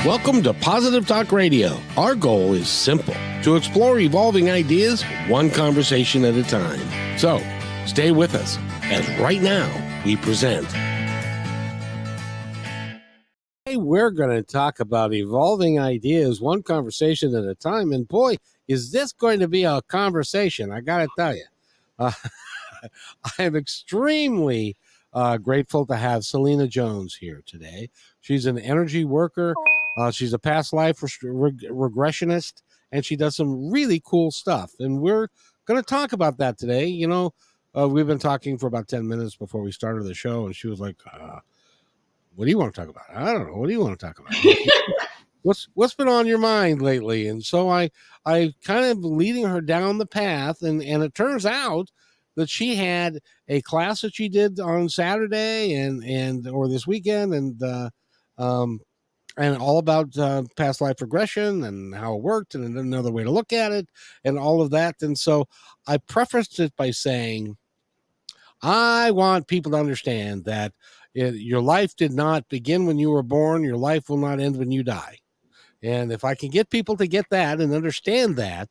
Welcome to Positive Talk Radio. Our goal is simple: to explore evolving ideas one conversation at a time. So, stay with us as right now we present. Hey, we're going to talk about evolving ideas one conversation at a time. And boy, is this going to be a conversation, I got to tell you. I am extremely grateful to have Selena Jones here today. She's an energy worker. She's a past life regressionist, and she does some really cool stuff. And we're going to talk about that today. You know, we've been talking for about 10 minutes before we started the show, and she was like, what do you want to talk about? I don't know. What do you want to talk about? What's been on your mind lately? And so I kind of leading her down the path, and it turns out that she had a class that she did on Saturday and or this weekend, and all about past life regression and how it worked and another way to look at it and all of that. And so I prefaced it by saying, I want people to understand that your life did not begin when you were born. Your life will not end when you die. And if I can get people to get that and understand that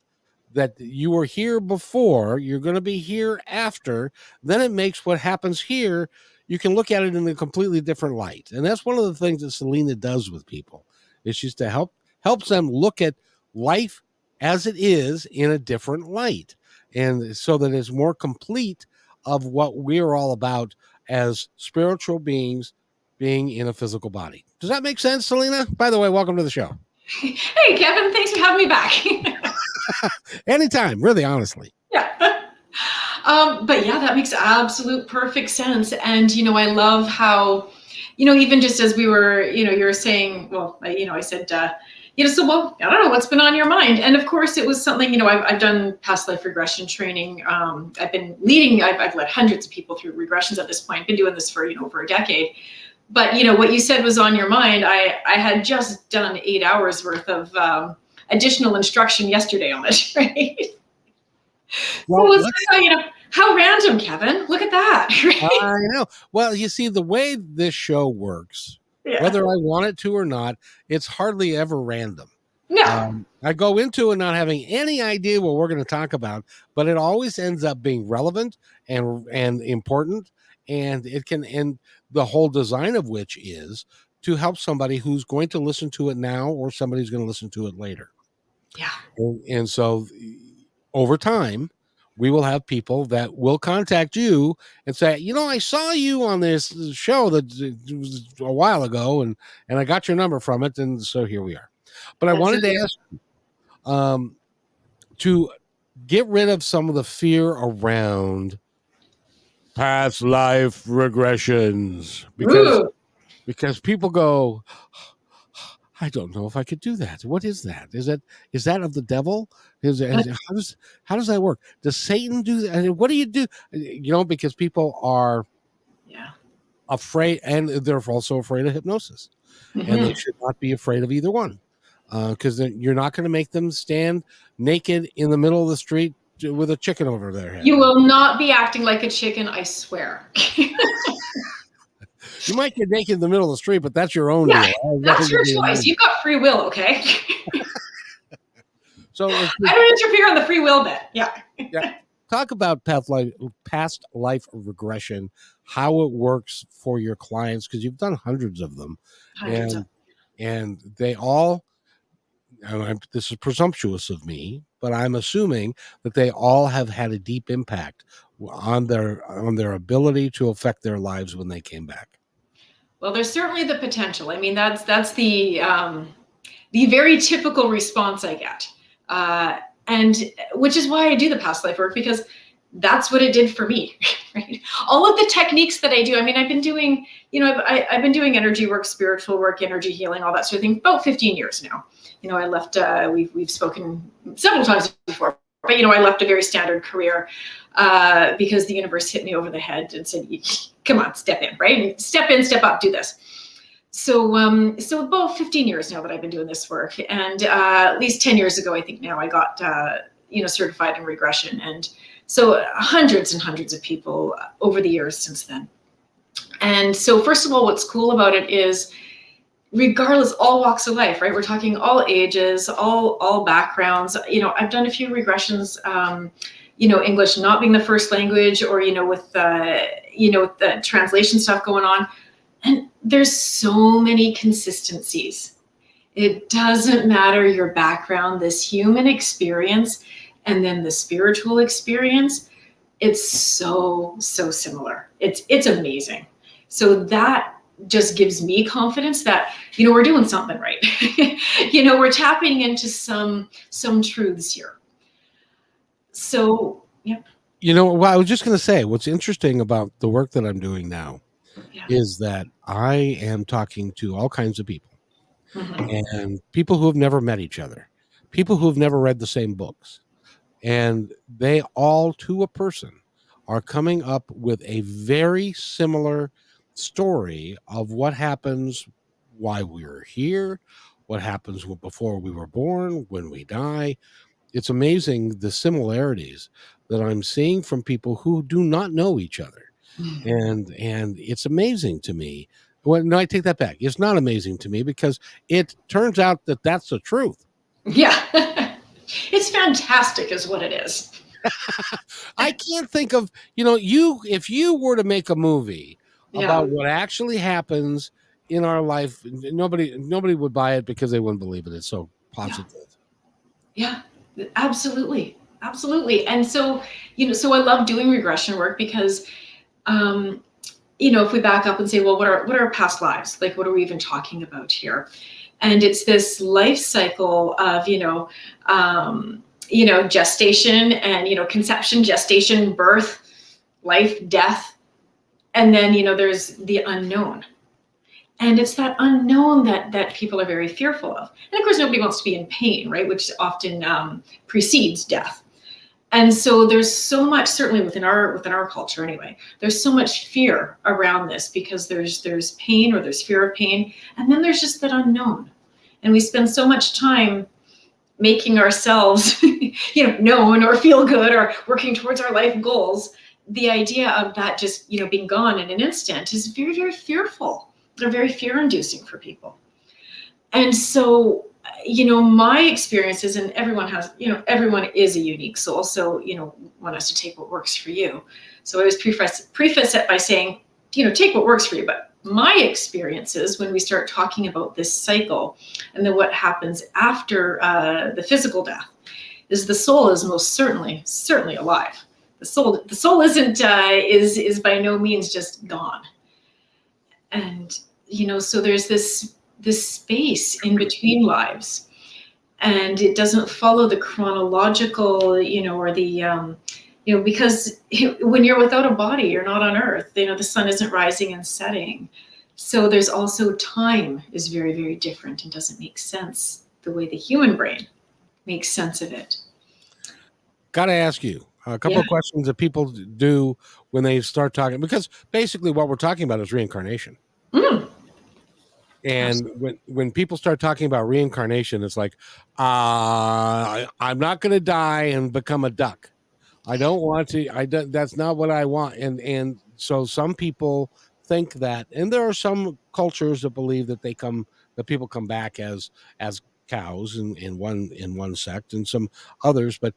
you were here before, you're going to be here after, then it makes what happens here, you can look at it in a completely different light. And that's one of the things that Selena does with people, is she's to helps them look at life as it is in a different light. And so that it's more complete of what we're all about as spiritual beings being in a physical body. Does that make sense, Selena? By the way, welcome to the show. Hey, Kevin, thanks for having me back. Anytime, really, honestly. Yeah. But yeah, that makes absolute perfect sense. And, you know, I love how, you know, even just as we were, you know, you were saying, well, I said, so, well, I don't know what's been on your mind. And of course, it was something, you know, I've done past life regression training. I've been leading, I've led hundreds of people through regressions at this point, been doing this for, you know, over a decade. But, you know, what you said was on your mind. I had just done 8 hours worth of additional instruction yesterday on it, right? Well, so it's like, you know, how random, Kevin. Look at that. Right? I know. Well, you see, the way this show works, whether I want it to or not, it's hardly ever random. No. I go into it not having any idea what we're going to talk about, but it always ends up being relevant and important, and it can end, the whole design of which is to help somebody who's going to listen to it now or somebody's going to listen to it later. Yeah. And so over time, we will have people that will contact you and say, you know, I saw you on this show that was a while ago, and I got your number from it. And so here we are. But I wanted to ask you, to get rid of some of the fear around past life regressions, because people go, I don't know if I could do that. What is that? Is that of the devil? How does that work? Does Satan do that? What do you do? You know, because people are afraid, and they're also afraid of hypnosis, and they should not be afraid of either one, because you're not going to make them stand naked in the middle of the street with a chicken over their head. You will not be acting like a chicken, I swear. You might get naked in the middle of the street, but that's your own deal. That's your choice. You've got free will, okay? So I don't interfere on the free will bit. Yeah. Talk about past life regression, how it works for your clients, because you've done hundreds of them. And they all, this is presumptuous of me, but I'm assuming that they all have had a deep impact on their ability to affect their lives when they came back. Well, there's certainly the potential. I mean, that's the very typical response I get, and which is why I do the past life work, because that's what it did for me. Right? All of the techniques that I do. I mean, I've been doing, you know, I've been doing energy work, spiritual work, energy healing, all that sort of thing, about 15 years now. You know, I left. We've spoken several times before, but you know, I left a very standard career because the universe hit me over the head and said, come on, step in, right? Step in, step up, do this. So about 15 years now that I've been doing this work, and at least 10 years ago, I think now I got, certified in regression. And so hundreds and hundreds of people over the years since then. And so first of all, what's cool about it is regardless, all walks of life, right? We're talking all ages, all backgrounds. I've done a few regressions. English not being the first language, or with the translation stuff going on, and there's so many consistencies. It doesn't matter your background, this human experience, and then the spiritual experience. It's so similar. It's amazing. So that just gives me confidence that we're doing something right. We're tapping into some truths here. So yeah. Well, I was just going to say, what's interesting about the work that I'm doing now Yeah. is that I am talking to all kinds of people, Mm-hmm. and people who have never met each other, people who have never read the same books, and they all, to a person, are coming up with a very similar story of what happens, why we're here, what happens before we were born, when we die. It's amazing the similarities that I'm seeing from people who do not know each other. And it's amazing to me. Well, no, I take that back. It's not amazing to me, because it turns out that that's the truth. Yeah. It's fantastic is what it is. I can't think of, you if you were to make a movie Yeah. about what actually happens in our life, nobody would buy it because they wouldn't believe it. It's so Yeah. positive. Yeah. Absolutely. Absolutely. And so, so I love doing regression work because, if we back up and say, well, what are our past lives? Like, what are we even talking about here? And it's this life cycle of, gestation and, conception, gestation, birth, life, death. And then, there's the unknown. And it's that unknown that people are very fearful of. And of course, nobody wants to be in pain, right? Which often precedes death. And so there's so much, certainly within our culture anyway, there's so much fear around this because there's pain, or there's fear of pain, and then there's just that unknown. And we spend so much time making ourselves known, or feel good, or working towards our life goals. The idea of that just being gone in an instant is very, very fearful. They're very fear inducing for people. And so my experiences, and everyone is a unique soul, so want us to take what works for you. So I always preface it by saying, take what works for you. But my experiences, when we start talking about this cycle, and then what happens after the physical death, is the soul is most certainly alive. The soul isn't is by no means just gone. And so there's this space in between lives, and it doesn't follow the chronological, or the because when you're without a body, you're not on earth. The sun isn't rising and setting. So there's also time is very, very different and doesn't make sense the way the human brain makes sense of it. Got to ask you a couple Yeah. of questions that people do when they start talking, because basically what we're talking about is reincarnation. Mm, And absolutely. when people start talking about reincarnation, it's like, I'm not going to die and become a duck. I don't want to. That's not what I want. And so some people think that, and there are some cultures that believe that that people come back as cows in one sect, and some others. But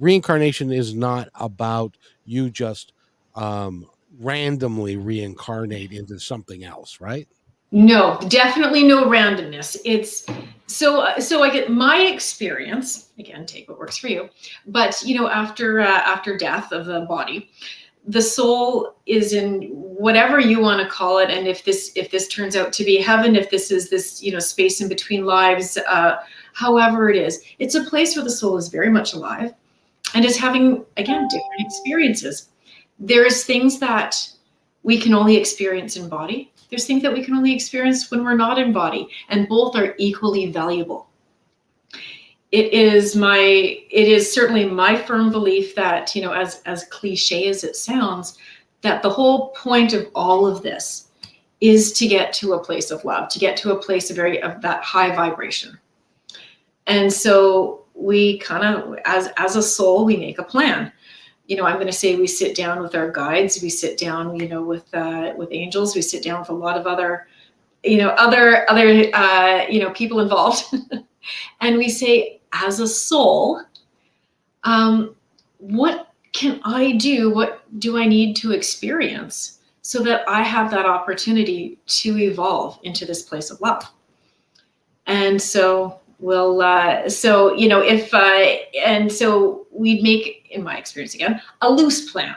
reincarnation is not about you just um, randomly reincarnate into something else, right? No, definitely no randomness. It's so I get my experience, again, take what works for you, but after death of the body, the soul is in whatever you want to call it. And if this turns out to be heaven, if this is this space in between lives, however it is, it's a place where the soul is very much alive and is having, again, different experiences. There's things that we can only experience in body. There's things that we can only experience when we're not in body, and both are equally valuable. It is certainly my firm belief that, as cliche as it sounds, that the whole point of all of this is to get to a place of love, to get to a place of that high vibration. And so we kind of, as a soul, we make a plan. I'm going to say we sit down with our guides, we sit down, with angels, we sit down with a lot of other people involved, and we say, as a soul, what can I do? What do I need to experience so that I have that opportunity to evolve into this place of love? And so we'd make, in my experience again, a loose plan.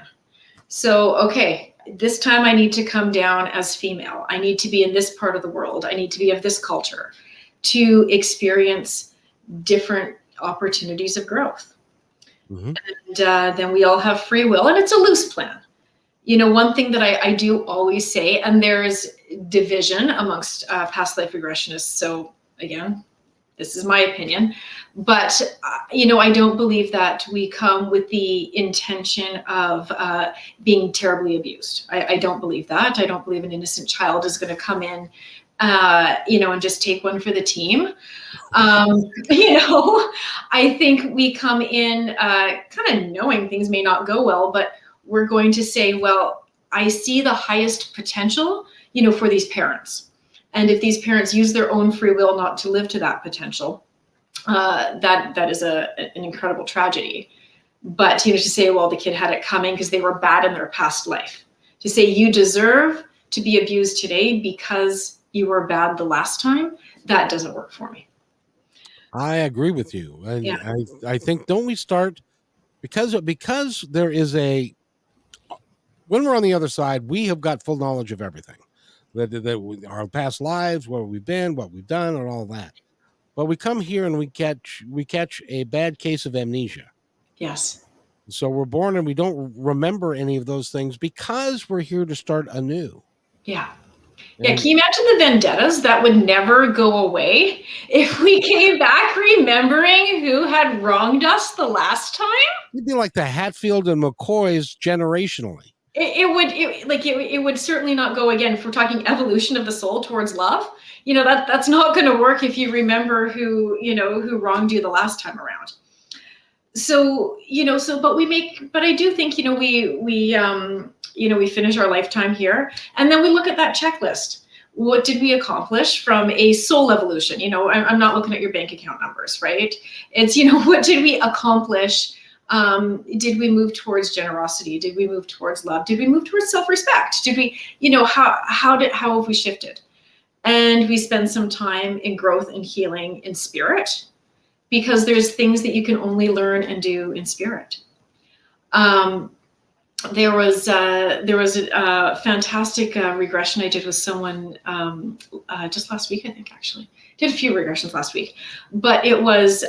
So, okay, this time I need to come down as female. I need to be in this part of the world. I need to be of this culture to experience different opportunities of growth. Mm-hmm. And then we all have free will, and it's a loose plan. One thing that I do always say, and there's division amongst past life regressionists. So again, this is my opinion, but I don't believe that we come with the intention of being terribly abused. I don't believe that. I don't believe an innocent child is going to come in, and just take one for the team. I think we come in kind of knowing things may not go well, but we're going to say, well, I see the highest potential, for these parents. And if these parents use their own free will not to live to that potential, that is an incredible tragedy. But, to say, well, the kid had it coming because they were bad in their past life. To say you deserve to be abused today because you were bad the last time, that doesn't work for me. I agree with you. And Yeah. I think, don't we start, because there is when we're on the other side, we have got full knowledge of everything. Our past lives, where we've been, what we've done, and all that. But we come here and we catch a bad case of amnesia. Yes. So we're born and we don't remember any of those things because we're here to start anew. Yeah. Yeah, And can you imagine the vendettas that would never go away if we came back remembering who had wronged us the last time? it'd be like the Hatfield and McCoys generationally. It would certainly not go again. If we're talking evolution of the soul towards love, that's not going to work if you remember who wronged you the last time around. So but I do think we finish our lifetime here, and then we look at that checklist. What did we accomplish from a soul evolution? I'm not looking at your bank account numbers, right? It's, what did we accomplish? Did we move towards generosity? Did we move towards love? Did we move towards self-respect? Did we, how have we shifted? And we spend some time in growth and healing in spirit, because there's things that you can only learn and do in spirit. There was a fantastic regression I did with someone just last week, I think, actually. Did a few regressions last week. But it was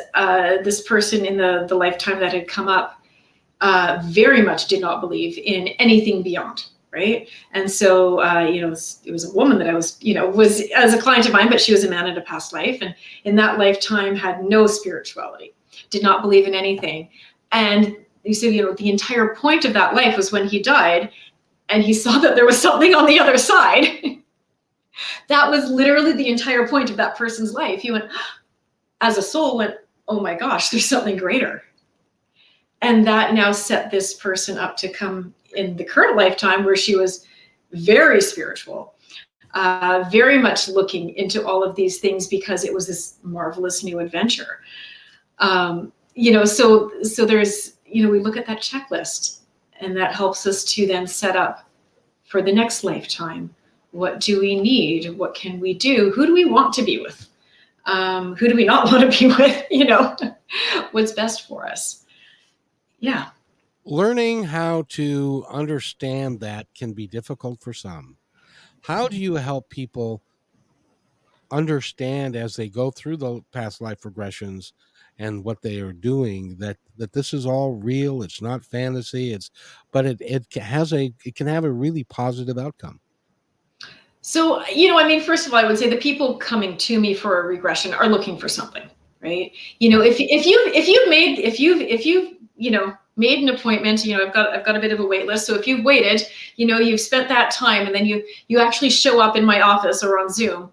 this person in the lifetime that had come up very much did not believe in anything beyond, right? And so, it was a woman that I was as a client of mine, but she was a man in a past life. And in that lifetime had no spirituality, did not believe in anything. And you see, the entire point of that life was when he died and he saw that there was something on the other side. That was literally the entire point of that person's life. He went, as a soul, oh my gosh, there's something greater. And that now set this person up to come in the current lifetime where she was very spiritual, very much looking into all of these things because it was this marvelous new adventure. So there's, we look at that checklist, and that helps us to then set up for the next lifetime. What do we need? What can we do? Who do we want to be with? Who do we not want to be with? What's best for us? Yeah. Learning how to understand that can be difficult for some. How do you help people understand as they go through the past life regressions and what they are doing, that this is all real, it's not fantasy, but it can have a really positive outcome? So, first of all, I would say the people coming to me for a regression are looking for something, right? If you've made an appointment, I've got a bit of a wait list. So if you've waited, you've spent that time, and then you actually show up in my office or on Zoom,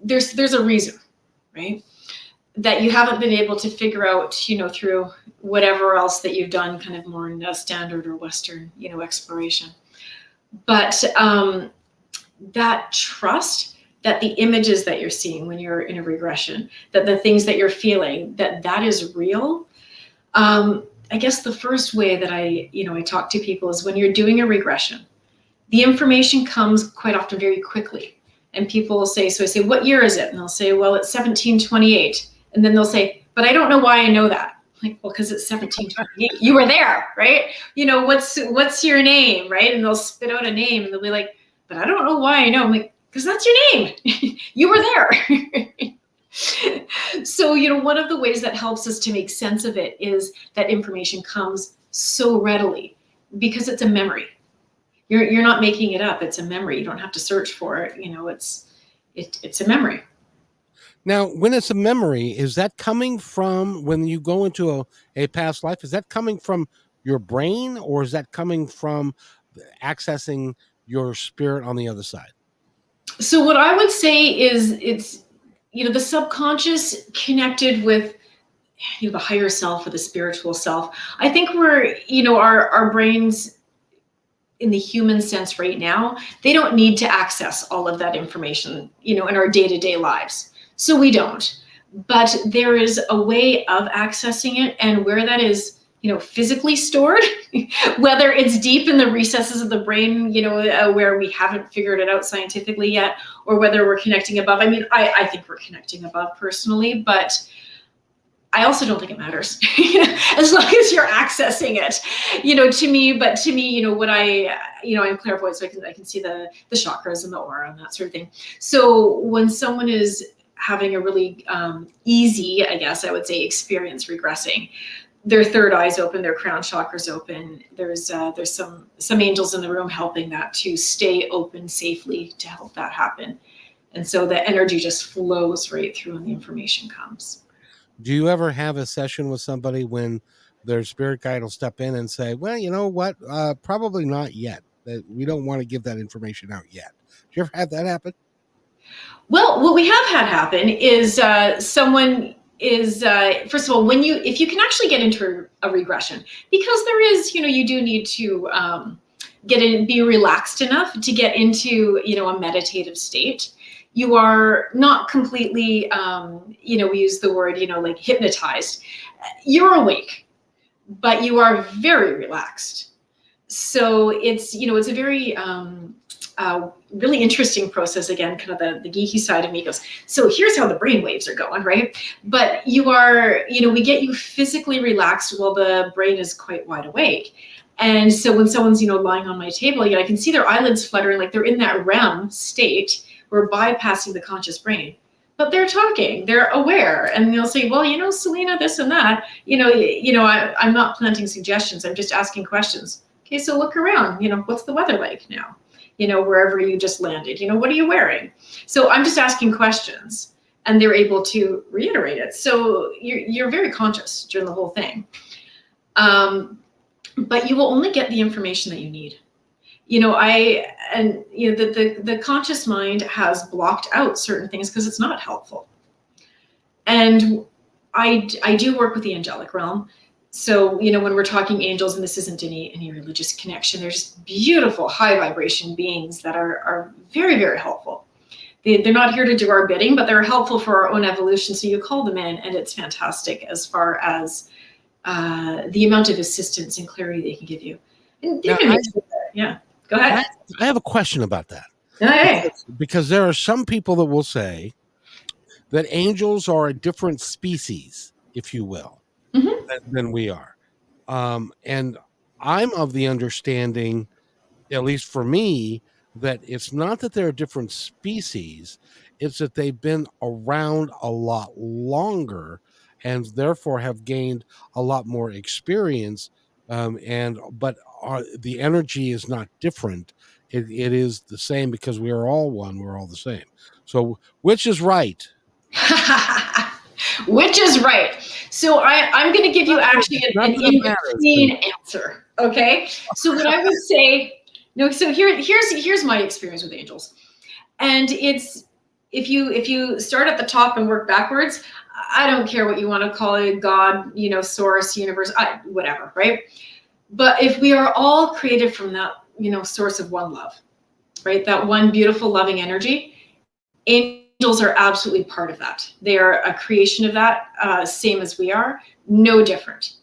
there's a reason, right? That you haven't been able to figure out, through whatever else that you've done, kind of more in a standard or Western, exploration. But that trust that the images that you're seeing when you're in a regression, that the things that you're feeling, that is real. I guess the first way that I talk to people is when you're doing a regression, the information comes quite often very quickly. And people will say, so I say, what year is it? And they'll say, well, it's 1728. And then they'll say, but I don't know why I know that. I'm like, well, because it's 1728. You were there, right? What's your name, right? And they'll spit out a name and they'll be like, but I don't know why I know. I'm like, because that's your name. You were there. So, one of the ways that helps us to make sense of it is that information comes so readily because it's a memory. You're not making it up. It's a memory. You don't have to search for it. It's a memory. Now, when it's a memory, is that coming from when you go into a past life? Is that coming from your brain, or is that coming from accessing your spirit on the other side? So what I would say is it's the subconscious connected with the higher self or the spiritual self. I think we're our brains in the human sense right now, they don't need to access all of that information, in our day-to-day lives. So we don't. But there is a way of accessing it, and where that is, physically stored, whether it's deep in the recesses of the brain, where we haven't figured it out scientifically yet, or whether we're connecting above. I mean, I think we're connecting above personally, but I also don't think it matters as long as you're accessing it, to me, what I'm clairvoyant, so I can see the chakras and the aura and that sort of thing. So when someone is having a really easy, I guess I would say, experience regressing, their third eye's open, their crown chakra's open. There's some angels in the room helping that to stay open safely to help that happen. And so the energy just flows right through and the information comes. Do you ever have a session with somebody when their spirit guide will step in and say, well, you know what? Probably not yet. That we don't want to give that information out yet. Do you ever have that happen? Well, what we have had happen is someone is first of all, if you can actually get into a regression, because there is, you do need to be relaxed enough to get into, a meditative state. You are not completely, we use the word, like hypnotized. You're awake, but you are very relaxed. So it's a very really interesting process. Again, kind of the geeky side of me goes, so here's how the brain waves are going, right? But you are, we get you physically relaxed while the brain is quite wide awake. And so when someone's, lying on my table, I can see their eyelids fluttering, like they're in that REM state. We're bypassing the conscious brain. But they're talking, they're aware, and they'll say, well, Selena, this and that, I'm not planting suggestions, I'm just asking questions. Okay, so look around, what's the weather like now? Wherever you just landed, what are you wearing? So I'm just asking questions, and they're able to reiterate it. So you're very conscious during the whole thing. But you will only get the information that you need. The conscious mind has blocked out certain things because it's not helpful. And I do work with the angelic realm. So, when we're talking angels, and this isn't any religious connection, they're just beautiful, high vibration beings that are very, very helpful. They're not here to do our bidding, but they're helpful for our own evolution. So you call them in, and it's fantastic as far as the amount of assistance and clarity they can give you. And they can yeah. Go ahead. I have a question about that. Okay. Because there are some people that will say that angels are a different species, if you will, than we are. And I'm of the understanding, at least for me, that it's not that they're a different species, it's that they've been around a lot longer and therefore have gained a lot more experience. But the energy is not different. It is the same because we are all one. We're all the same. So which is right? Which is right. So I'm going to give you actually an in-between answer. Okay. So what I would say, so here's my experience with angels. And it's, if you start at the top and work backwards, I don't care what you want to call it, God, source, universe, whatever, right? But if we are all created from that, source of one love, right? That one beautiful, loving energy. Angels are absolutely part of that. They are a creation of that, same as we are, no different.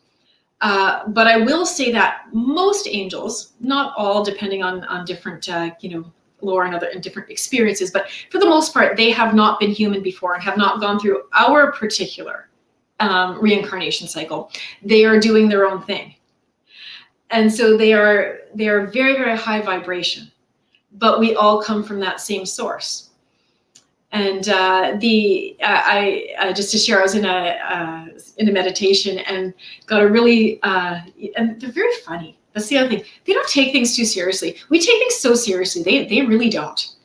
But I will say that most angels, not all, depending on different, lore and other and different experiences, but for the most part, they have not been human before and have not gone through our particular reincarnation cycle. They are doing their own thing, and so they are very, very high vibration. But we all come from that same source. And just to share, I was in a meditation and got a really and they're very funny. That's the other thing. They don't take things too seriously. We take things so seriously. They really don't.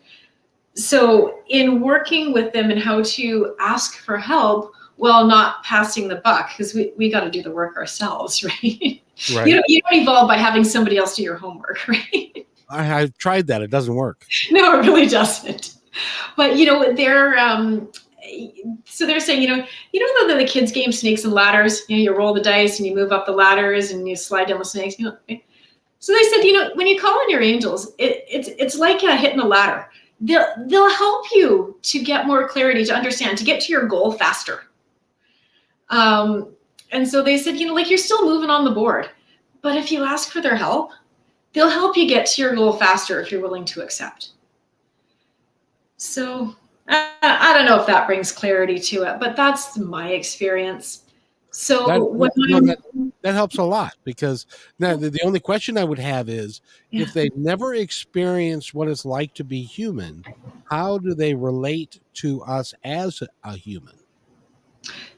So in working with them and how to ask for help while not passing the buck, because we got to do the work ourselves, right? Right. You don't evolve by having somebody else do your homework, right? I've tried that. It doesn't work. No, it really doesn't. But they're so they're saying, the kids game Snakes and Ladders. You roll the dice and you move up the ladders and you slide down the snakes. So they said, when you call on your angels, it's like hitting a ladder. They'll help you to get more clarity, to understand, to get to your goal faster. And so they said, like you're still moving on the board, but if you ask for their help, they'll help you get to your goal faster if you're willing to accept. So I don't know if that brings clarity to it, but that's my experience. So that helps a lot, because now the only question I would have is, if they've never experienced what it's like to be human, how do they relate to us as a human?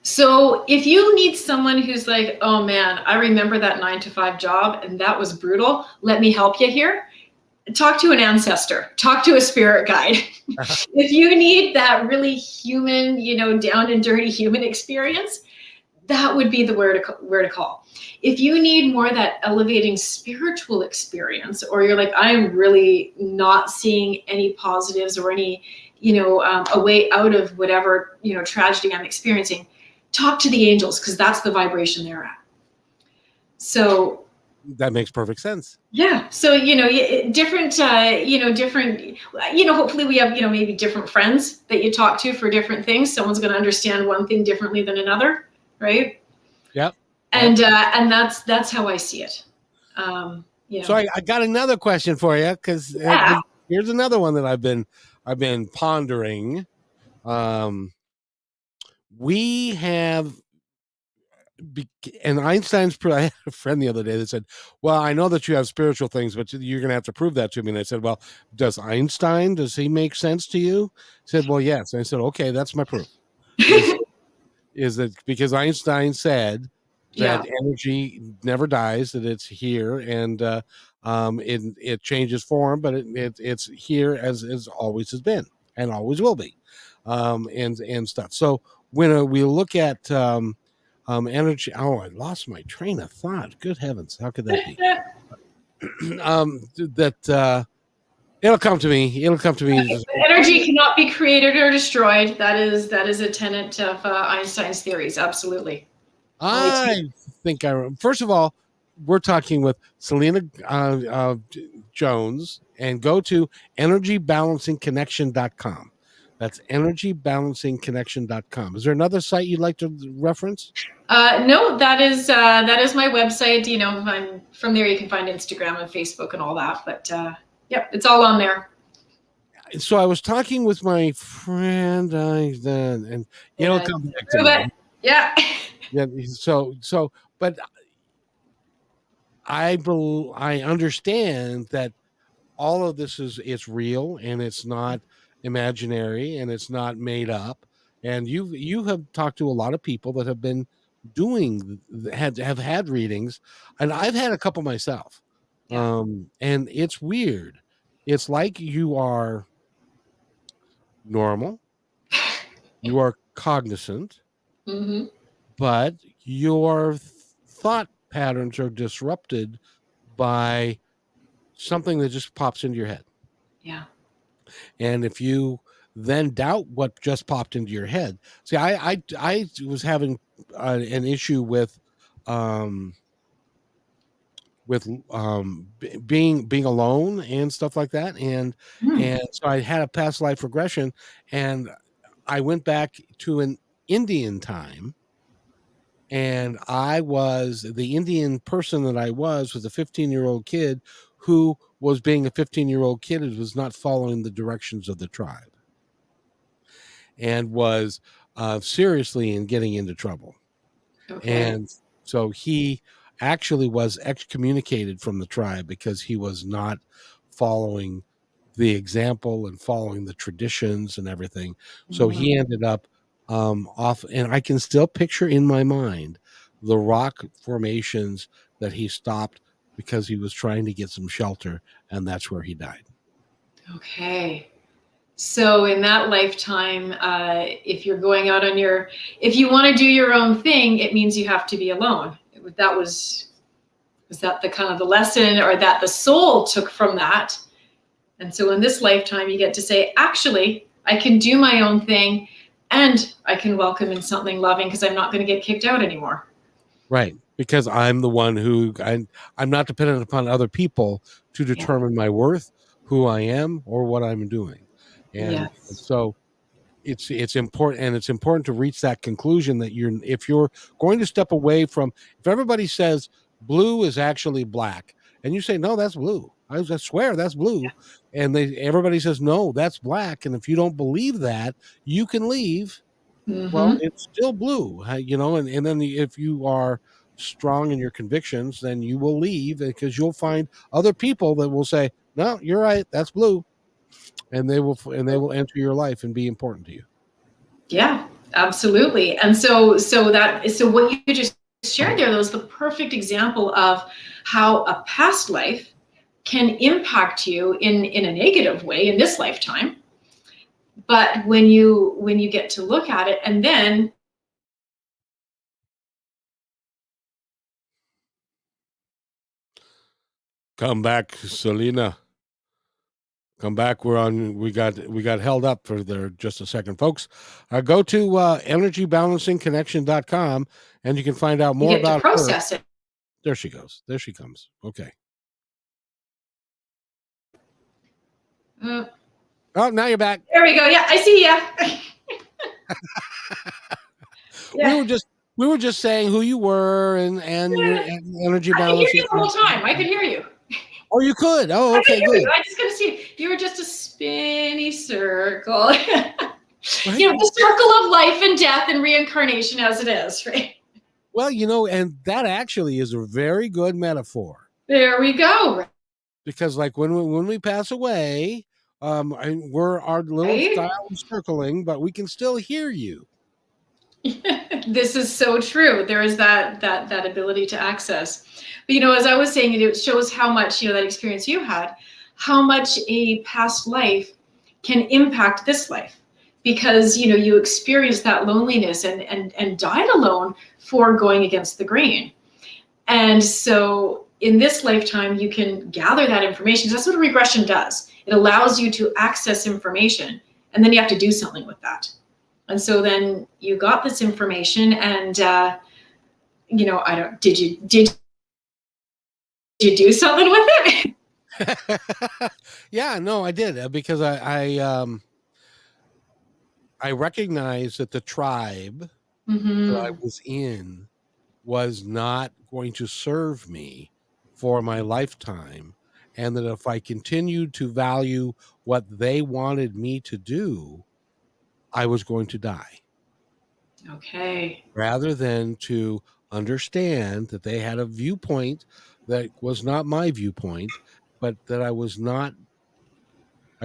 So if you need someone who's like, oh man, I remember that 9-to-5 job and that was brutal, let me help you here. Talk to an ancestor, talk to a spirit guide. If you need that really human, down and dirty human experience, that would be the where to call. If you need more of that elevating spiritual experience, or you're like, I'm really not seeing any positives or any, a way out of whatever, tragedy I'm experiencing, talk to the angels, because that's the vibration they're at. So that makes perfect sense. Yeah. So, different, hopefully we have, maybe different friends that you talk to for different things. Someone's going to understand one thing differently than another. Right. Yep. And that's how I see it. So I got another question for you, because here's another one that I've been pondering. We have, and Einstein's, I had a friend the other day that said, well, I know that you have spiritual things, but you're going to have to prove that to me. And I said, well, does he make sense to you? He said, well, yes. And I said, okay, that's my proof. Is that because Einstein said that energy never dies, that it's here, and it changes form, but it's here as always has been and always will be, and stuff. So when we look at energy, I lost my train of thought. Good heavens, how could that be? It'll come to me. Energy cannot be created or destroyed. That is a tenet of Einstein's theories. Absolutely. I think first of all, we're talking with Selena Jones, and go to energybalancingconnection.com. That's energybalancingconnection.com. Is there another site you'd like to reference? No, that is my website. From there you can find Instagram and Facebook and all that. But yep, it's all on there. So I was talking with my friend, and it'll come back to me. Yeah. Yeah. So, but I understand that all of this it's real, and it's not imaginary, and it's not made up. And you have talked to a lot of people that have been have had readings, and I've had a couple myself. And it's weird. It's like you are normal, you are cognizant, but your thought patterns are disrupted by something that just pops into your head. Yeah. And if you then doubt what just popped into your head, see, I was having an issue with with being alone and stuff like that, Hmm. and so I had a past life regression, and I went back to an Indian time, and I was the Indian person that I was a 15-year-old kid who was being a 15-year-old kid and was not following the directions of the tribe, and was seriously in getting into trouble. Okay. And so he actually was excommunicated from the tribe because he was not following the example and following the traditions and everything. So he Mhm. ended up off, and I can still picture in my mind the rock formations that he stopped because he was trying to get some shelter, and that's where he died. Okay. So in that lifetime, if you're going out on if you want to do your own thing, it means you have to be alone. That was that the kind of the lesson, or that the soul took from that? And so in this lifetime, you get to say, actually, I can do my own thing, and I can welcome in something loving because I'm not going to get kicked out anymore. Right. Because I'm the one I'm not dependent upon other people to Yeah. determine my worth, who I am, or what I'm doing. And Yes. so it's important, and it's important to reach that conclusion that if you're going to step away from, if everybody says blue is actually black, and you say no, that's blue, I swear that's blue, and everybody says no, that's black, and if you don't believe that, you can leave. Well, Mm-hmm. it's still blue, and then if you are strong in your convictions, then you will leave, because you'll find other people that will say, no, you're right, that's blue, and they will enter your life and be important to you. Yeah, absolutely. And so what you just shared there, that was the perfect example of how a past life can impact you in a negative way in this lifetime. But when you get to look at it, and then Come back, Selena. Come back. We got held up for there just a second, folks. Go to energybalancingconnection.com, and you can find out you more get to about her. process it. There she goes. There she comes. Okay. Uh, Oh, now you're back. there we go. Yeah, I see ya. we Yeah, were just we were just saying who you were, and your energy I could hear balancing. you the whole time. I could hear you. Oh, you could. Oh, I could okay, hear you. good. I just couldn't see. You were just a spinny circle. Right. The circle of life and death and reincarnation as it is, right? Well, and that actually is a very good metaphor, There we go. because, like, when we pass away, we're our little Right? style of circling, but we can still hear you. This is so true. There is that ability to access. But as I was saying, it shows how much, that experience you had, how much a past life can impact this life. Because you experienced that loneliness and died alone for going against the grain. And so in this lifetime, you can gather that information. That's what a regression does. It allows you to access information, and then you have to do something with that. And so then you got this information, and I don't. Did you do something with it? Yeah, no, I did, because I recognized that the tribe that I Mm-hmm. was in was not going to serve me for my lifetime, and that if I continued to value what they wanted me to do, I was going to die, Okay. rather than to understand that they had a viewpoint that was not my viewpoint, but that I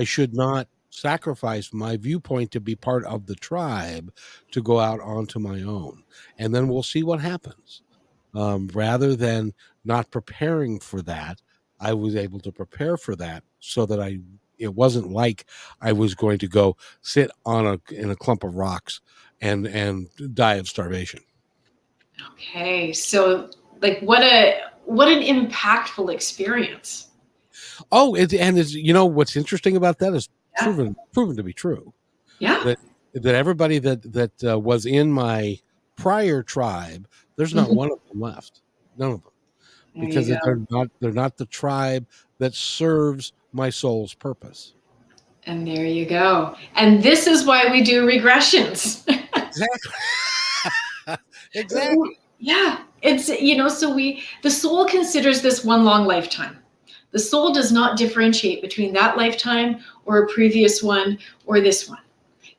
should not sacrifice my viewpoint to be part of the tribe, to go out onto my own, and then we'll see what happens. Rather than not preparing for that, I was able to prepare for that, so that it wasn't like I was going to go sit in a clump of rocks and die of starvation. Okay. So, like, what an impactful experience. Oh, and it's, what's interesting about that is Yeah. proven to be true, Yeah. that everybody that was in my prior tribe, there's not Mhm. one of them left, none of them. There because you go. they're not the tribe that serves my soul's purpose. And there you go. And this is why we do regressions. Exactly. Exactly. Yeah, it's, so the soul considers this one long lifetime. The soul does not differentiate between that lifetime or a previous one or this one.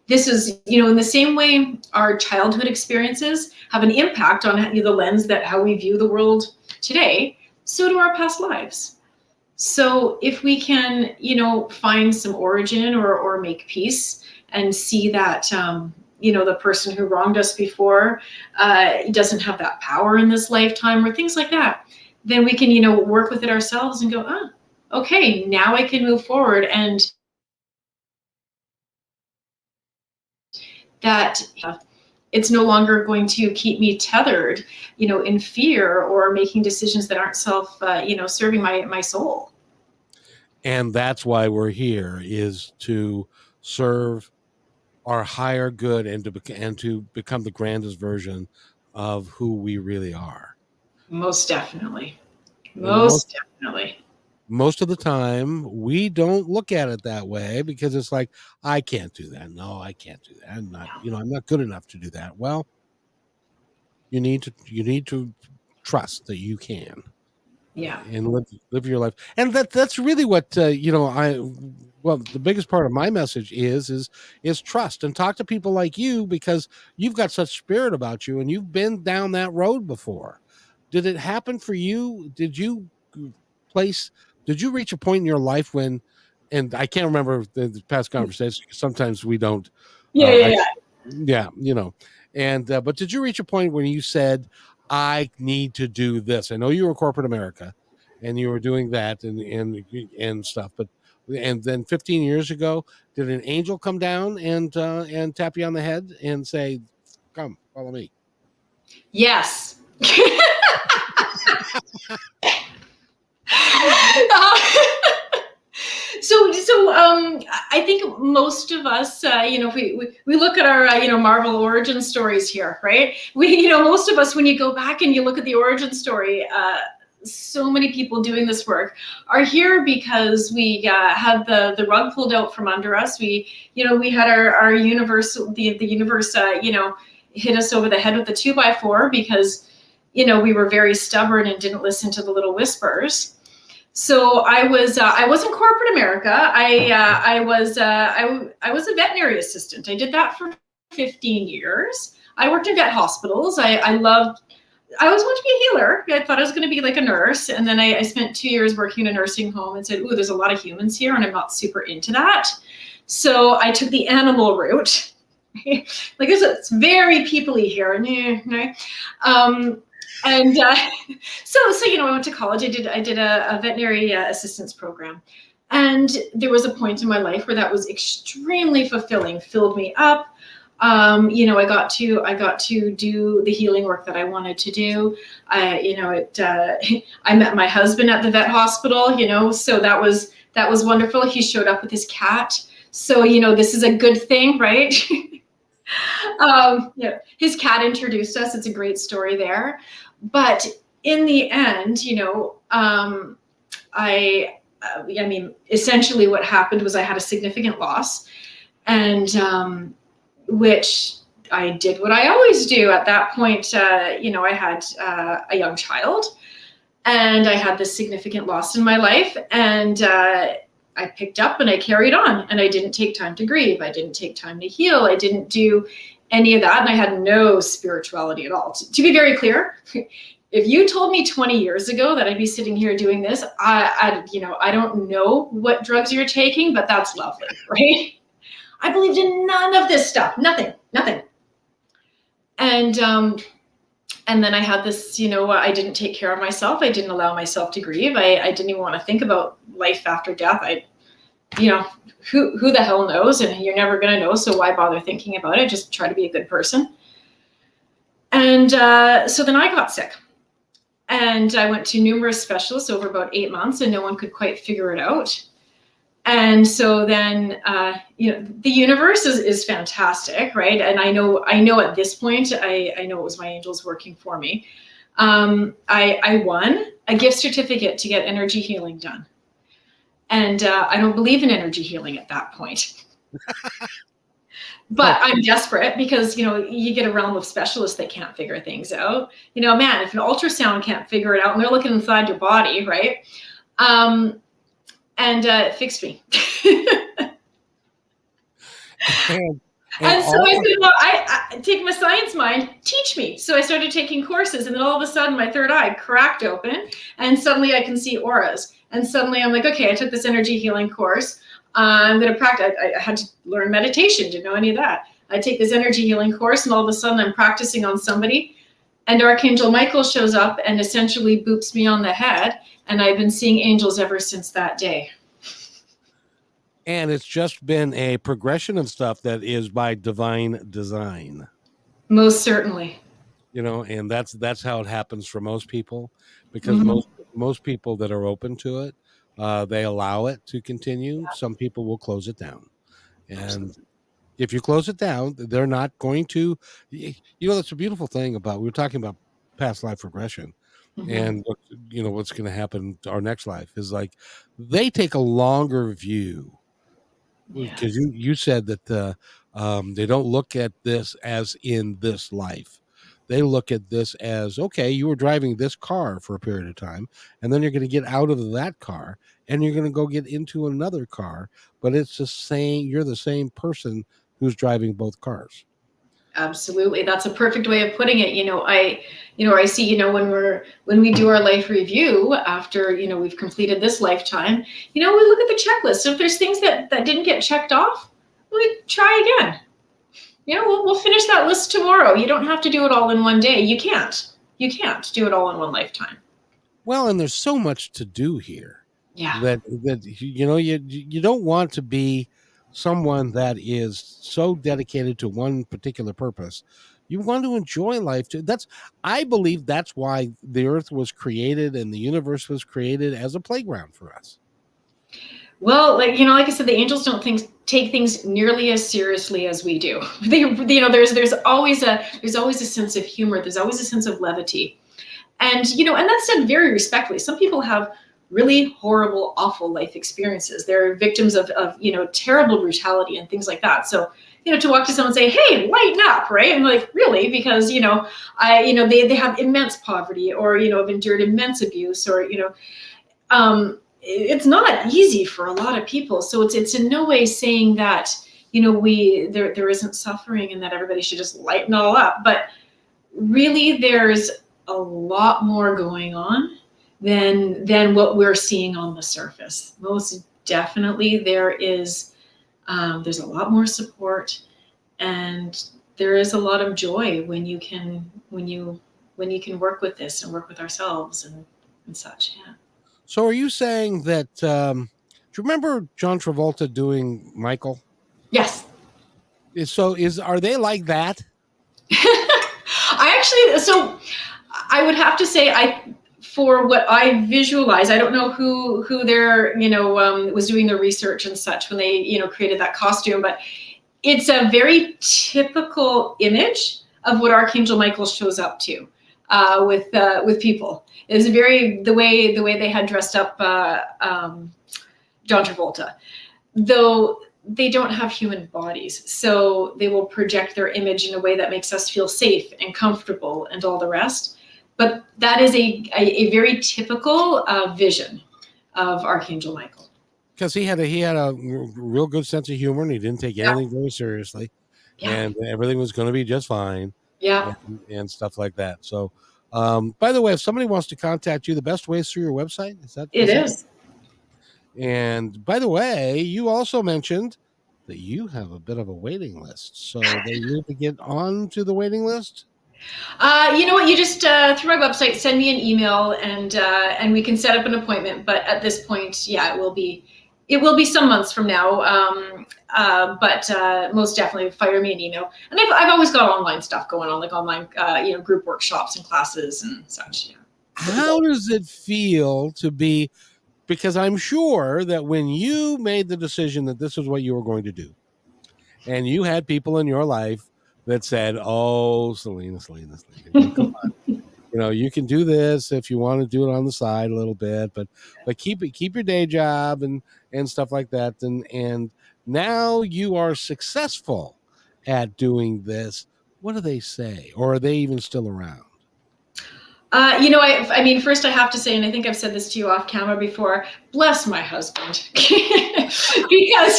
This is, in the same way our childhood experiences have an impact on the lens that how we view the world today, so do our past lives. So if we can, find some origin or make peace and see that, the person who wronged us before doesn't have that power in this lifetime or things like that, then we can, work with it ourselves and go, okay, now I can move forward, and that it's no longer going to keep me tethered, in fear or making decisions that aren't serving my soul. And that's why we're here, is to serve our higher good and to become the grandest version of who we really are. Most definitely. And Most definitely. most of the time we don't look at it that way, because it's like, I can't do that. No, I can't do that. I'm not good enough to do that. Well, you need to trust that you can, Yeah. and live your life. And that's really what, the biggest part of my message is trust, and talk to people like you, because you've got such spirit about you and you've been down that road before. Did it happen for you? Place did you reach a point in your life when, and I can't remember the past conversations, sometimes we don't, Yeah, yeah, I yeah. yeah, and but did you reach a point when you said, I need to do this? I know you were corporate America and you were doing that and stuff, but and then 15 years ago, did an angel come down and tap you on the head and say, come follow me? Yes. I think most of us, if we look at our, Marvel origin stories here, right? Most of us, when you go back and you look at the origin story, so many people doing this work are here because we had the rug pulled out from under us. We had our universe, the universe, hit us over the head with a 2x4 because, we were very stubborn and didn't listen to the little whispers. So I was in corporate America. I was a veterinary assistant. I did that for 15 years. I worked in vet hospitals. I always wanted to be a healer. I thought I was going to be like a nurse. And then I spent 2 years working in a nursing home and said, ooh, there's a lot of humans here and I'm not super into that. So I took the animal route. Like it's very people-y here. And I went to college. I did a veterinary assistance program, and there was a point in my life where that was extremely fulfilling, filled me up. I got to do the healing work that I wanted to do. I met my husband at the vet hospital. So that was wonderful. He showed up with his cat. So this is a good thing, right? His cat introduced us. It's a great story there. But in the end, essentially what happened was I had a significant loss, and which I did what I always do at that point. I had a young child, and I had this significant loss in my life, and I picked up and I carried on, and I didn't take time to grieve. I didn't take time to heal. I didn't do any of that, and I had no spirituality at all. To be very clear, if you told me 20 years ago that I'd be sitting here doing this, I don't know what drugs you're taking, but that's lovely, right? I believed in none of this stuff, nothing. And then I had this, I didn't take care of myself. I didn't allow myself to grieve. I didn't even want to think about life after death. Who the hell knows? And you're never going to know. So why bother thinking about it? Just try to be a good person. And so then I got sick. And I went to numerous specialists over about 8 months, and no one could quite figure it out. And so then, the universe is fantastic, right? And I know at this point, I know it was my angels working for me. I won a gift certificate to get energy healing done. And I don't believe in energy healing at that point. Oh, But I'm desperate because, you get a realm of specialists that can't figure things out. Man, if an ultrasound can't figure it out and they're looking inside your body, right? Um, and it fixed me. and and And so I all said, well, I take my science mind, teach me. So I started taking courses, and then all of a sudden my third eye cracked open, and suddenly I can see auras. And suddenly I'm like, okay, I took this energy healing course. I'm going to practice. I had to learn meditation, didn't know any of that. I take this energy healing course, and all of a sudden I'm practicing on somebody, and Archangel Michael shows up and essentially boops me on the head. And I've been seeing angels ever since that day. and it's just been a progression of stuff that is by divine design. Most certainly. And that's how it happens for most people, because Mm-hmm. most people that are open to it, they allow it to continue. Some people will close it down, and Absolutely. if you close it down, they're not going to. That's a beautiful thing about, we were talking about past life regression, Mm-hmm. and what's going to happen to our next life is like they take a longer view, because Yes. you said that they don't look at this as in this life. They look at this as, okay, you were driving this car for a period of time, and then you're going to get out of that car and you're going to go get into another car, but it's the same. You're the same person who's driving both cars. Absolutely. That's a perfect way of putting it. I see, when we do our life review after, we've completed this lifetime, we look at the checklist. So if there's things that didn't get checked off, we try again. We'll finish that list tomorrow. You don't have to do it all in one day. You can't. You can't do it all in one lifetime. Well, and there's so much to do here Yeah. that you don't want to be someone that is so dedicated to one particular purpose. You want to enjoy life too. I believe that's why the earth was created and the universe was created, as a playground for us. Well, like I said, the angels don't take things nearly as seriously as we do. There's always a sense of humor. There's always a sense of levity. And that's said very respectfully. Some people have really horrible, awful life experiences. They're victims of terrible brutality and things like that. So, to walk to someone and say, hey, lighten up, right? And like, really? Because, they have immense poverty, or, have endured immense abuse, or, it's not easy for a lot of people. So it's in no way saying that, there isn't suffering and that everybody should just lighten all up. But really, there's a lot more going on than what we're seeing on the surface. Most definitely, there's a lot more support, and there is a lot of joy when you can work with this and work with ourselves and such. Yeah. So, are you saying that? Do you remember John Travolta doing Michael? Yes. Are they like that? So I would have to say, for what I visualize, I don't know who there was doing the research and such when they created that costume, but it's a very typical image of what Archangel Michael shows up to with people. It's very the way they had dressed up John Travolta, though they don't have human bodies, so they will project their image in a way that makes us feel safe and comfortable and all the rest. But that is a very typical vision of Archangel Michael. Because he had a real good sense of humor, and he didn't take Yeah, anything very seriously, yeah, and everything was going to be just fine, yeah. and stuff like that. So, by the way, if somebody wants to contact you, the best way is through your website. Is that It is. And by the way, you also mentioned that you have a bit of a waiting list, so they need to get on to the waiting list. You know what? You just through my website, send me an email, and we can set up an appointment. But at this point, yeah, it will be some months from now. But most definitely, fire me an email. And I've always got online stuff going on, like online group workshops and classes and such. Yeah. How does it feel to be? Because I'm sure that when you made the decision that this is what you were going to do, and you had people in your life that said, "Oh, Selena, Selena, Selena, come on." You can do this if you want to do it on the side a little bit, but keep your day job and stuff like that. And now you are successful at doing this. What do they say? Or are they even still around? I mean, first I have to say, and I think I've said this to you off camera before, bless my husband. Because,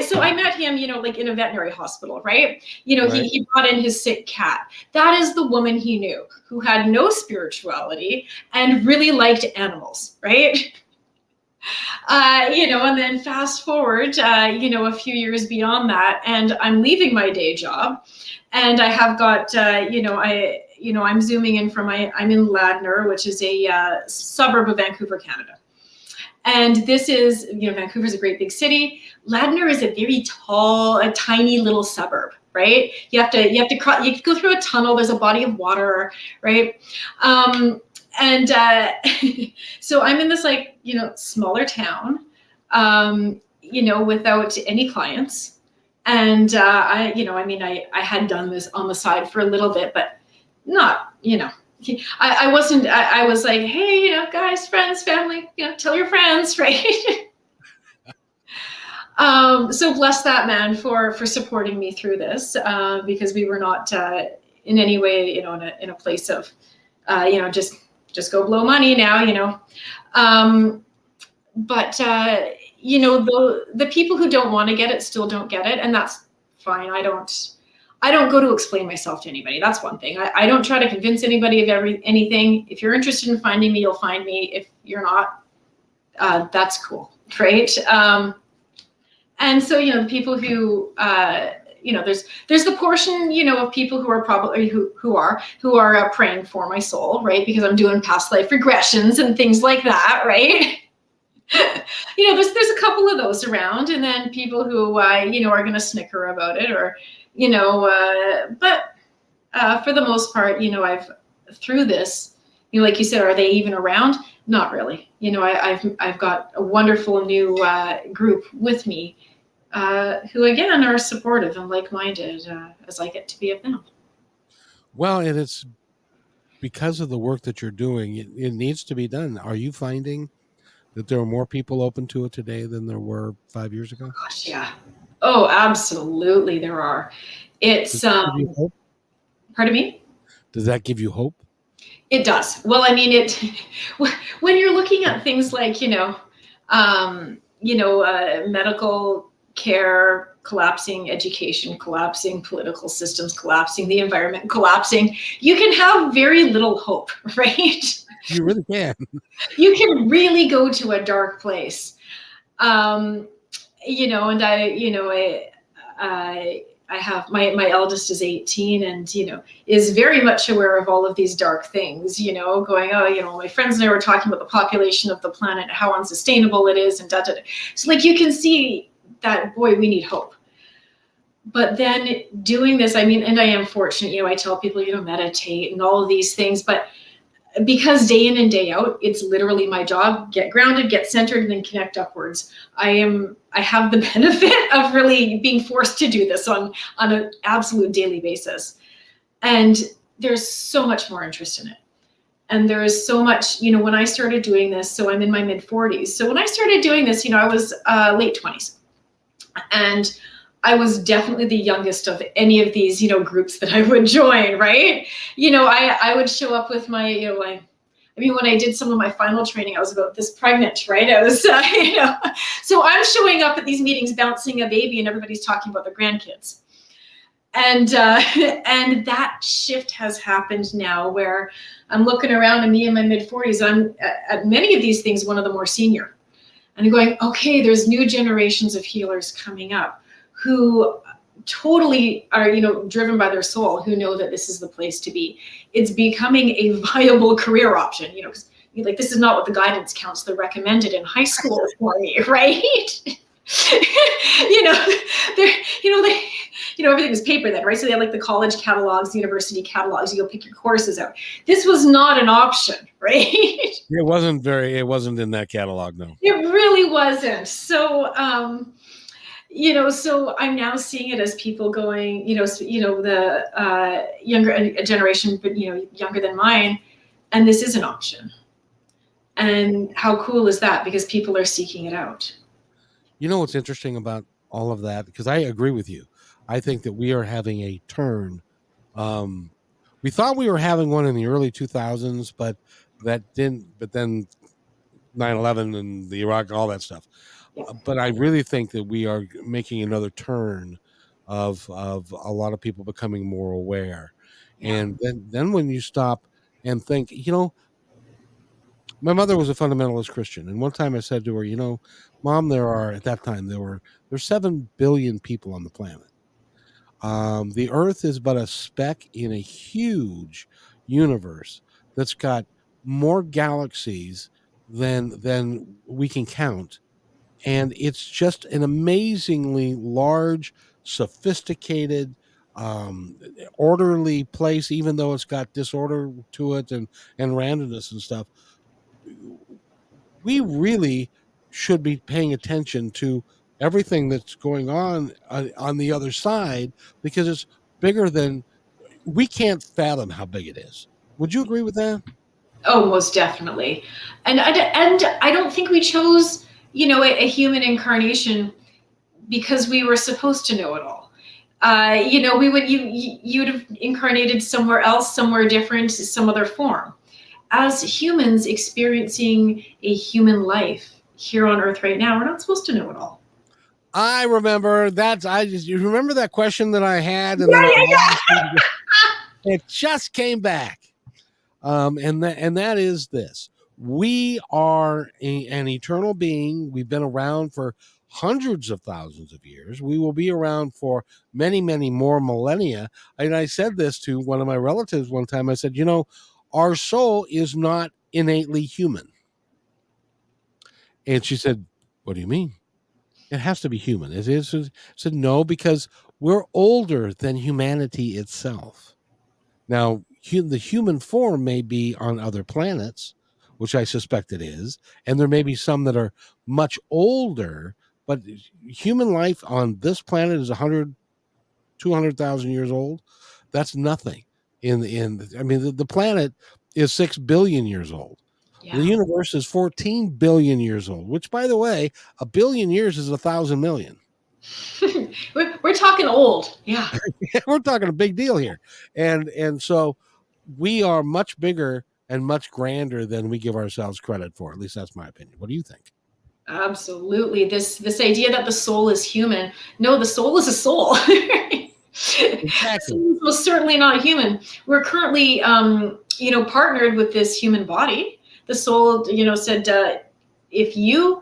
so I met him, like in a veterinary hospital, right? Right. He brought in his sick cat. That is the woman he knew who had no spirituality and really liked animals, right? And then fast forward, a few years beyond that, and I'm leaving my day job, and I have got, I'm zooming in from I'm in Ladner, which is a suburb of Vancouver, Canada. And this is, Vancouver is a great big city. Ladner is a very tall, a tiny little suburb, right? You go through a tunnel. There's a body of water, right? And so I'm in this smaller town, without any clients. And I had done this on the side for a little bit, but not, I wasn't, I was like, hey, guys, friends, family, tell your friends, right? So bless that man for supporting me through this, because we were not in any way, in a place of, just go blow money now. But the people who don't want to get it still don't get it, and that's fine. I don't go to explain myself to anybody. That's one thing. I don't try to convince anybody of anything. If you're interested in finding me, you'll find me. If you're not, that's cool, right? And so, the people who, there's the portion, of people who are probably who are praying for my soul, right? Because I'm doing past life regressions and things like that, right? There's a couple of those around, and then people who, are going to snicker about it, or, but for the most part, I've through this, like you said, are they even around? Not really. I've got a wonderful new group with me, who again are supportive and like-minded, as I get to be of them. Well, and it's because of the work that you're doing, it needs to be done. Are you finding that there are more people open to it today than there were 5 years ago? Gosh, yeah. Oh, absolutely, there are. It's Does that give you hope? Pardon me? Does that give you hope? It does. Well, I mean, when you're looking at things like medical care collapsing, education collapsing, political systems collapsing, the environment collapsing, you can have very little hope, right? You really can. You can really go to a dark place. And I have my eldest is 18 and, is very much aware of all of these dark things, going, my friends and I were talking about the population of the planet, how unsustainable it is, and da, da, da. So you can see that, boy, we need hope. But then doing this, I mean, and I am fortunate, I tell people, meditate and all of these things, but because day in and day out, it's literally my job, get grounded, get centered, and then connect upwards. I have the benefit of really being forced to do this on an absolute daily basis. And there's so much more interest in it. And there is so much, when I started doing this, so I'm in my mid 40s. So when I started doing this, I was late 20s. And I was definitely the youngest of any of these, groups that I would join, right? I would show up with my, when I did some of my final training, I was about this pregnant, right? I was, so I'm showing up at these meetings, bouncing a baby, and everybody's talking about their grandkids. And that shift has happened now, where I'm looking around, and me in my mid 40s, I'm at many of these things, one of the more senior. And I'm going, okay, there's new generations of healers coming up who totally are, driven by their soul, who know that this is the place to be. It's becoming a viable career option, because this is not what the guidance counselor recommended in high school for me, right? Everything was paper then, right? So they had the college catalogs, the university catalogs, you go pick your courses out. This was not an option, right? It wasn't in that catalog, no. It really wasn't. So, So I'm now seeing it as people going, the younger generation, but younger than mine, and this is an option. And how cool is that? Because people are seeking it out. You know what's interesting about all of that? Because I agree with you. I think that we are having a turn. Um, we thought we were having one in the early 2000s, but that didn't. But then 9/11 and the Iraq, all that stuff. Yeah. But I really think that we are making another turn of a lot of people becoming more aware. Yeah. And then when you stop and think, my mother was a fundamentalist Christian, and one time I said to her, Mom, at that time there's 7 billion people on the planet. The Earth is but a speck in a huge universe that's got more galaxies than we can count, and it's just an amazingly large, sophisticated, orderly place. Even though it's got disorder to it and randomness and stuff, we really should be paying attention to everything that's going on the other side, because it's bigger than we can't fathom how big it is. Would you agree with that? Oh, most definitely. And I don't think we chose, a human incarnation because we were supposed to know it all. You'd have incarnated somewhere else, somewhere different, some other form. As humans experiencing a human life here on Earth right now, we're not supposed to know it all. I remember that. You remember that question that I had, and Yeah, then I yeah, lost it. It just came back. And that is this: we are an eternal being. We've been around for hundreds of thousands of years. We will be around for many, many more millennia. And I said this to one of my relatives one time. I said, our soul is not innately human. And she said, what do you mean? It has to be human. It is. I said, no, because we're older than humanity itself. Now, the human form may be on other planets, which I suspect it is, and there may be some that are much older, but human life on this planet is 100, 200,000 years old. That's nothing. I mean, the planet is 6 billion years old. The yeah. universe is 14 billion years old, which, by the way, a billion years is 1,000 million. We're talking old. Yeah. We're talking a big deal here. And so we are much bigger and much grander than we give ourselves credit for. At least that's my opinion. What do you think? Absolutely. This idea that the soul is human. No, the soul is a soul. The Exactly. soul is most certainly not human. We're currently, partnered with this human body. The soul, said, if you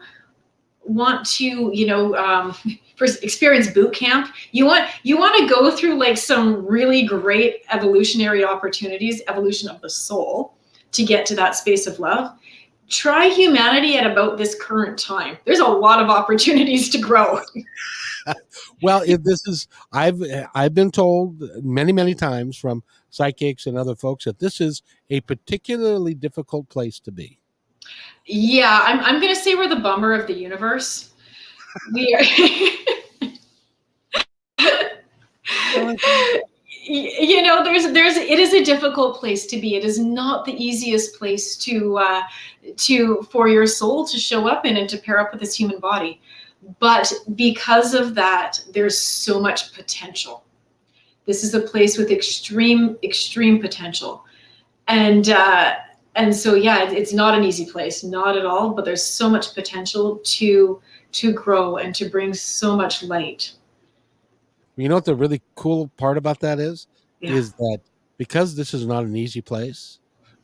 want to, first experience boot camp, you want to go through like some really great evolutionary opportunities, evolution of the soul, to get to that space of love. Try humanity at about this current time. There's a lot of opportunities to grow. Well, if this is I've been told many, many times from psychics and other folks that this is a particularly difficult place to be. Yeah, I'm gonna say we're the bummer of the universe. We are. There's it is a difficult place to be. It is not the easiest place to for your soul to show up in and to pair up with this human body. But because of that, there's so much potential. This is a place with extreme potential. And so yeah, it's not an easy place, not at all, but there's so much potential to grow and to bring so much light. You know what the really cool part about that Yeah. is that because this is not an easy place,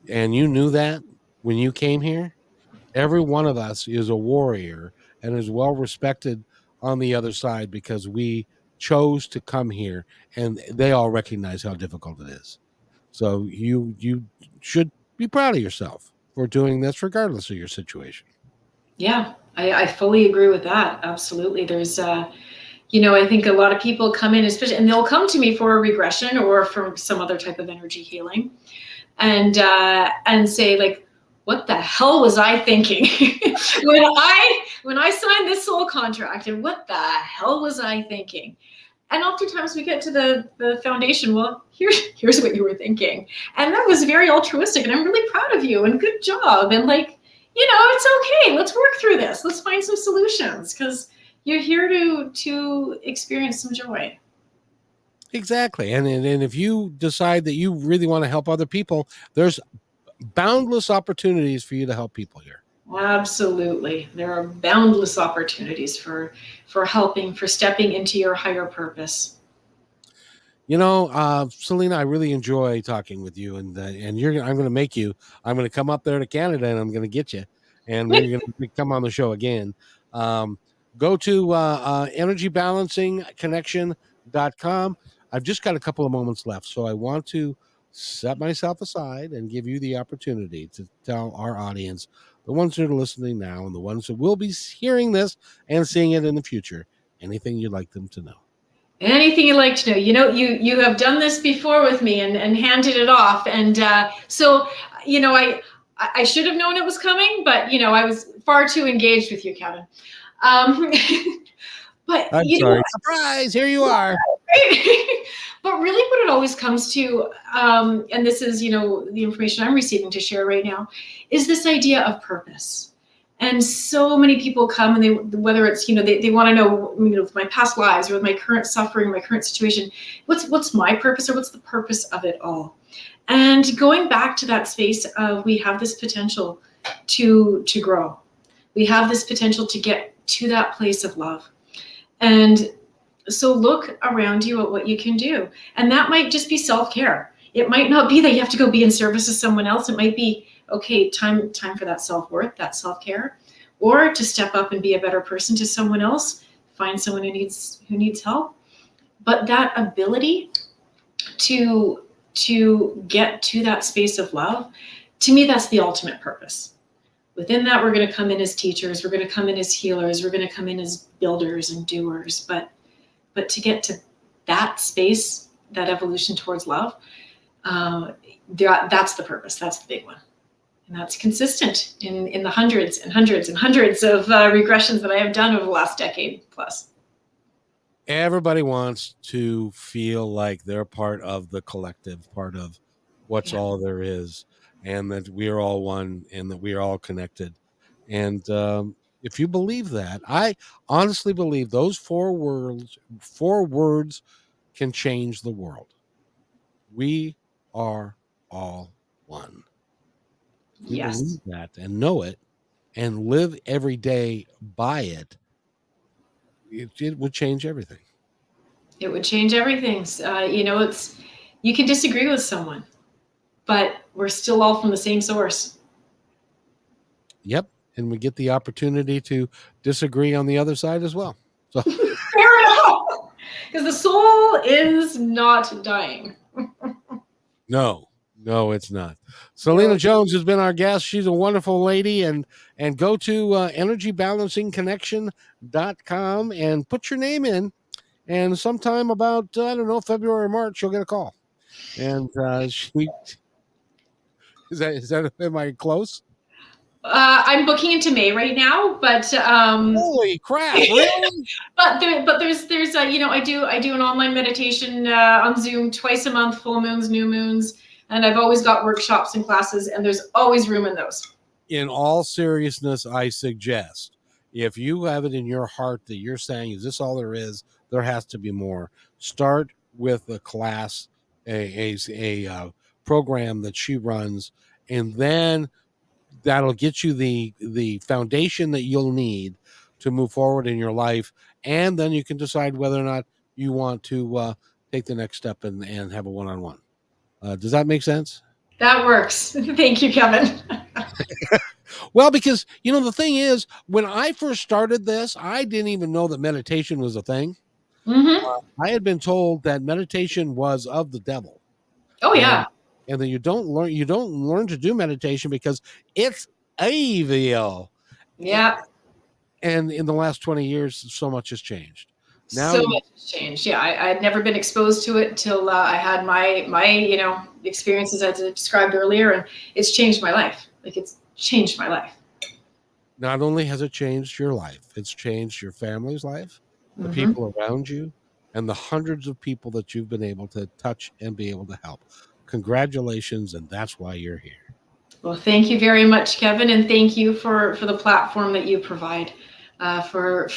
and you knew that when you came here, every one of us is a warrior and is well respected on the other side because we chose to come here, and they all recognize how difficult it is. So you should be proud of yourself for doing this regardless of your situation. Yeah, I fully agree with that. Absolutely. There's I think a lot of people come in, especially, and they'll come to me for a regression or from some other type of energy healing, and say like, "What the hell was I thinking when I when I signed this soul contract, and what the hell was I thinking? And oftentimes we get to the foundation, well, here's what you were thinking. And that was very altruistic, and I'm really proud of you, and good job. And like, it's okay. Let's work through this. Let's find some solutions, because you're here to experience some joy. Exactly. And if you decide that you really want to help other people, there's boundless opportunities for you to help people here. Absolutely. There are boundless opportunities for helping, for stepping into your higher purpose. Selena, I really enjoy talking with you, and I'm going to make you. I'm going to come up there to Canada, and I'm going to get you, and we're going to come on the show again. Go to energybalancingconnection.com. I've just got a couple of moments left, so I want to set myself aside and give you the opportunity to tell our audience, the ones that are listening now and the ones that will be hearing this and seeing it in the future, anything you'd like them to know. Anything you'd like to know. You have done this before with me and handed it off. And so, I should have known it was coming, but, I was far too engaged with you, Kevin. But I'm sorry. Surprise! Here you are. But really what it always comes to, and this is, the information I'm receiving to share right now, is this idea of purpose. And so many people come and whether it's, they want to know, with my past lives or with my current suffering, my current situation, what's my purpose, or what's the purpose of it all? And going back to that space of, we have this potential to grow. We have this potential to get to that place of love. And so look around you at what you can do. And that might just be self-care. It might not be that you have to go be in service to someone else. It might be, okay, time for that self-worth, that self-care, or to step up and be a better person to someone else, find someone who needs help. But that ability to get to that space of love, to me, that's the ultimate purpose. Within that, we're going to come in as teachers, we're going to come in as healers, we're going to come in as builders and doers, but to get to that space, that evolution towards love, that's the purpose, that's the big one. And that's consistent in the hundreds and hundreds and hundreds of regressions that I have done over the last decade plus. Everybody wants to feel like they're part of the collective, part of what's all there is, and that we're all one and that we are all connected. And if you believe that, I honestly believe those four words can change the world. We are all one. If we believe that and know it and live every day by it, it would change everything. It would change everything. You can disagree with someone, but we're still all from the same source. Yep. And we get the opportunity to disagree on the other side as well. So fair enough. Because the soul is not dying. No, it's not. Selena Jones has been our guest. She's a wonderful lady. And go to energybalancingconnection.com and put your name in. And sometime about, I don't know, February or March, you'll get a call. And am I close? I'm booking into May right now, but holy crap, really? but there's I do an online meditation on Zoom twice a month, full moons, new moons, and I've always got workshops and classes, and there's always room in those. In all seriousness, I suggest, if you have it in your heart that you're saying, is this all there is? There has to be more. Start with a class, a program that she runs, and then that'll get you the foundation that you'll need to move forward in your life. And then you can decide whether or not you want to take the next step and have a one-on-one. Does that make sense? That works. Thank you, Kevin. Well, because, the thing is, when I first started this, I didn't even know that meditation was a thing. Mm-hmm. I had been told that meditation was of the devil. Oh, yeah. And that you don't learn to do meditation because it's evil. Yeah. And in the last 20 years, so much has changed. Now, so much has changed. Yeah, I had never been exposed to it until I had my experiences as I described earlier, and it's changed my life. Like, it's changed my life. Not only has it changed your life, it's changed your family's life, the Hmm. people around you, and the hundreds of people that you've been able to touch and be able to help. Congratulations, and that's why you're here. Well, thank you very much, Kevin, and thank you for the platform that you provide for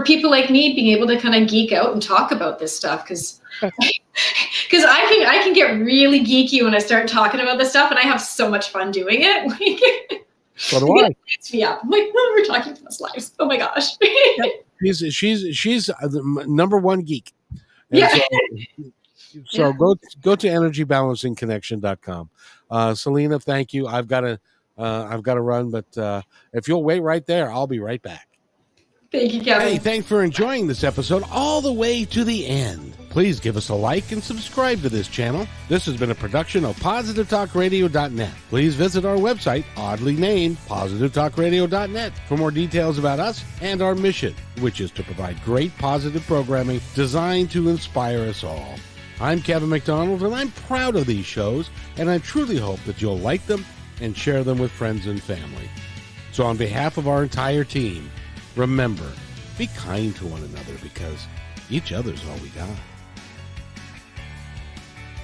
people like me being able to kind of geek out and talk about this stuff because I can get really geeky when I start talking about this stuff, and I have so much fun doing it. So do I. It lights me up. I'm like, oh, we're talking past lives. Oh my gosh. Yep. She's the number one geek. And Yeah. so Yeah. go to energybalancingconnection.com. Selena, thank you. I've got to run, but if you'll wait right there, I'll be right back. Thank you, Hey, Kevin. thanks for enjoying this episode all the way to the end. Please give us a like and subscribe to this channel. This has been a production of positivetalkradio.net. Please visit our website, oddly named positivetalkradio.net, for more details about us and our mission, which is to provide great positive programming designed to inspire us all. I'm Kevin McDonald, and I'm proud of these shows, and I truly hope that you'll like them and share them with friends and family. So on behalf of our entire team, remember, be kind to one another because each other's all we got.